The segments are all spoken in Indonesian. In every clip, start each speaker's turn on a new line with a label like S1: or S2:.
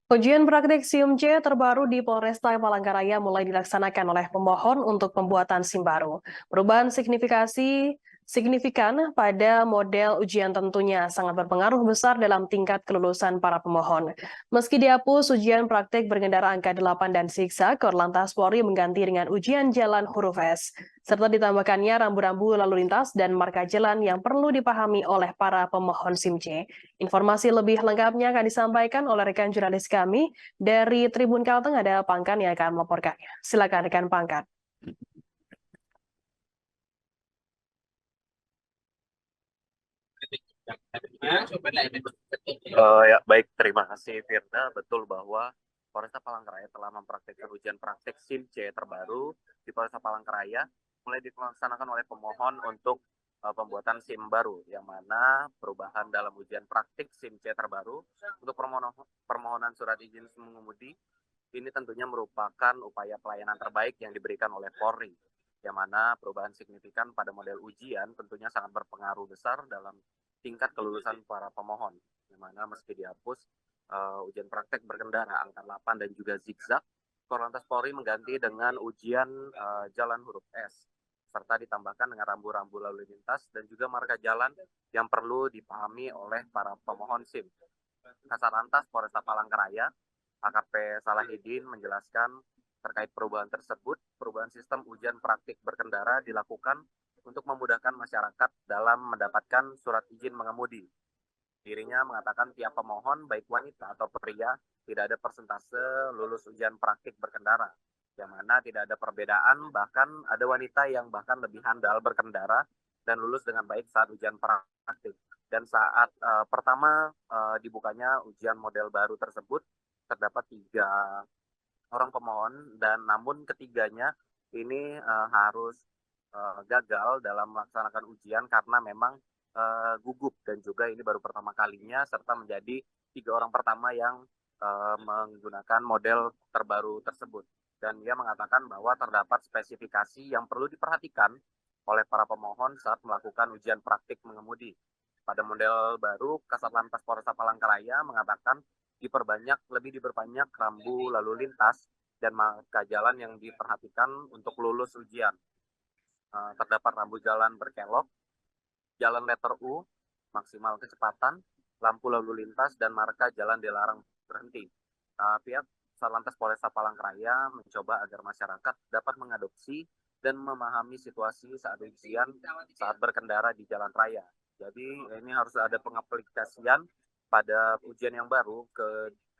S1: Ujian praktik SIM C terbaru di Polresta Palangkaraya mulai dilaksanakan oleh pemohon untuk pembuatan SIM baru. Perubahan signifikan pada model ujian tentunya sangat berpengaruh besar dalam tingkat kelulusan para pemohon. Meski dihapus ujian praktik berkendara angka 8 dan zigzag, Korlantas Polri mengganti dengan ujian jalan huruf S, serta ditambahkannya rambu-rambu lalu lintas dan marka jalan yang perlu dipahami oleh para pemohon SIM C. Informasi lebih lengkapnya akan disampaikan oleh rekan jurnalis kami dari Tribun Kalteng, ada Pangkan yang akan melaporkannya. Silakan rekan Pangkan.
S2: Ya, baik, terima kasih Firda. Betul bahwa Polresta Palangkaraya telah mempraktikkan ujian praktik SIM C terbaru di Polresta Palangkaraya mulai dilaksanakan oleh pemohon untuk pembuatan SIM baru, yang mana perubahan dalam ujian praktik SIM C terbaru untuk permohonan surat izin mengemudi ini tentunya merupakan upaya pelayanan terbaik yang diberikan oleh Polri, yang mana perubahan signifikan pada model ujian tentunya sangat berpengaruh besar dalam tingkat kelulusan para pemohon, yang mana meski dihapus ujian praktek berkendara angka 8 dan juga zigzag, Korlantas Polri mengganti dengan ujian jalan huruf S, serta ditambahkan dengan rambu-rambu lalu lintas dan juga marka jalan yang perlu dipahami oleh para pemohon SIM. Kasatlantas Polresta Palangkaraya AKP Salahidin menjelaskan terkait perubahan tersebut. Perubahan sistem ujian praktik berkendara dilakukan untuk memudahkan masyarakat dalam mendapatkan surat izin mengemudi. Dirinya mengatakan tiap pemohon, baik wanita atau pria, tidak ada persentase lulus ujian praktik berkendara, yang mana tidak ada perbedaan, bahkan ada wanita yang bahkan lebih handal berkendara dan lulus dengan baik saat ujian praktik. Dan saat pertama dibukanya ujian model baru tersebut, terdapat 3 orang pemohon, dan namun ketiganya ini harus gagal dalam melaksanakan ujian karena memang gugup, dan juga ini baru pertama kalinya serta menjadi 3 orang pertama yang menggunakan model terbaru tersebut. Dan ia mengatakan bahwa terdapat spesifikasi yang perlu diperhatikan oleh para pemohon saat melakukan ujian praktik mengemudi. Pada model baru, Kasatlantas Polresta Palangkaraya mengatakan lebih diperbanyak rambu lalu lintas dan marka jalan yang diperhatikan untuk lulus ujian. Terdapat rambu jalan berkelok, jalan letter U, maksimal kecepatan, lampu lalu lintas, dan marka jalan dilarang berhenti. Pihak Satlantas Polresta Palangkaraya mencoba agar masyarakat dapat mengadopsi dan memahami situasi saat ujian saat berkendara di jalan raya. Jadi ini harus ada pengaplikasian pada ujian yang baru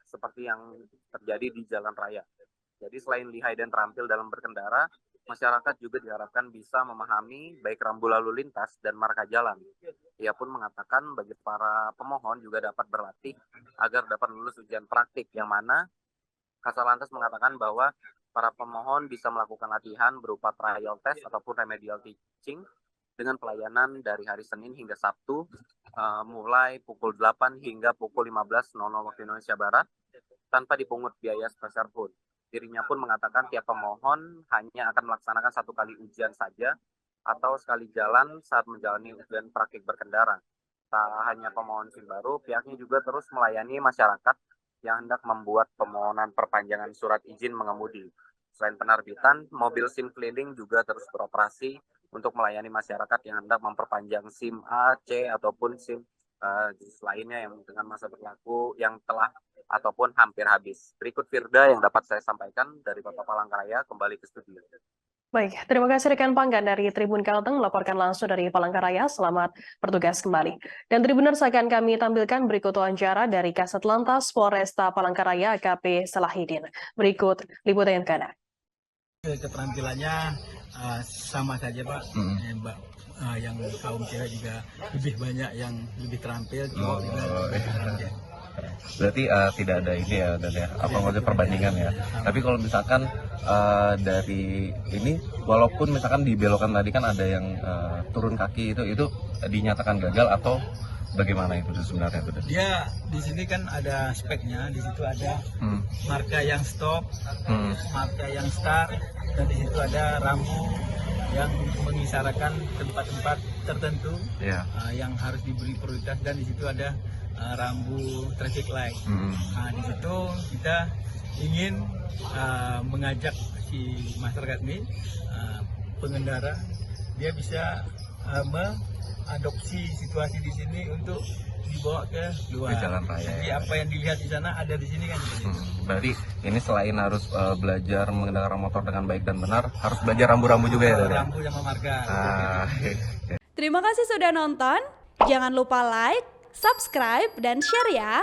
S2: seperti yang terjadi di jalan raya. Jadi selain lihai dan terampil dalam berkendara, masyarakat juga diharapkan bisa memahami baik rambu lalu lintas dan marka jalan. Ia pun mengatakan bagi para pemohon juga dapat berlatih agar dapat lulus ujian praktik, yang mana Kasatlantas mengatakan bahwa para pemohon bisa melakukan latihan berupa trial test ataupun remedial teaching dengan pelayanan dari hari Senin hingga Sabtu, mulai pukul 8 hingga pukul 15.00 waktu Indonesia Barat, tanpa dipungut biaya spesial pun. Dirinya pun mengatakan tiap pemohon hanya akan melaksanakan 1 kali ujian saja atau sekali jalan saat menjalani ujian praktik berkendara. Tak hanya pemohon SIM baru, pihaknya juga terus melayani masyarakat yang hendak membuat permohonan perpanjangan surat izin mengemudi. Selain penerbitan, mobil SIM keliling juga terus beroperasi untuk melayani masyarakat yang hendak memperpanjang SIM A, C, ataupun SIM jenis lainnya yang dengan masa berlaku yang telah ataupun hampir habis. Berikut Firda yang dapat saya sampaikan dari Kota Palangkaraya, kembali ke studio.
S1: Baik, terima kasih rekan Pangkan dari Tribun Kalteng melaporkan langsung dari Palangkaraya. Selamat bertugas kembali. Dan Tribuners, akan kami tampilkan berikut wawancara dari Kasatlantas Polresta Palangkaraya AKP Salahidin. Berikut liputan Kana.
S3: Keterampilannya sama saja Pak, Mbak. Yang kaum cewek juga lebih banyak yang lebih terampil.
S4: Berarti tidak ada ini ya, dan ya apa maksudnya perbandingan ya. Tapi kalau misalkan dari ini, walaupun misalkan di belokan tadi kan ada yang turun kaki, itu dinyatakan gagal atau bagaimana itu sebenarnya?
S3: Dia di sini kan ada speknya, di situ ada marka yang stop, marka yang start, dan di situ ada rambu yang mengisyaratkan tempat-tempat tertentu yang harus diberi prioritas, dan di situ ada rambu traffic light. Nah, di situ kita ingin mengajak si masyarakat ini, pengendara, dia bisa mengadopsi situasi di sini untuk dibawa ke luar.
S4: Di jalan raya.
S3: Jadi apa yang dilihat di sana ada di sini kan.
S4: Berarti ini selain harus belajar mengendarai motor dengan baik dan benar, harus belajar rambu-rambu juga ya, Dor?
S3: Rambu yang memarkah.
S5: Terima kasih sudah nonton. Jangan lupa like, subscribe, dan share ya.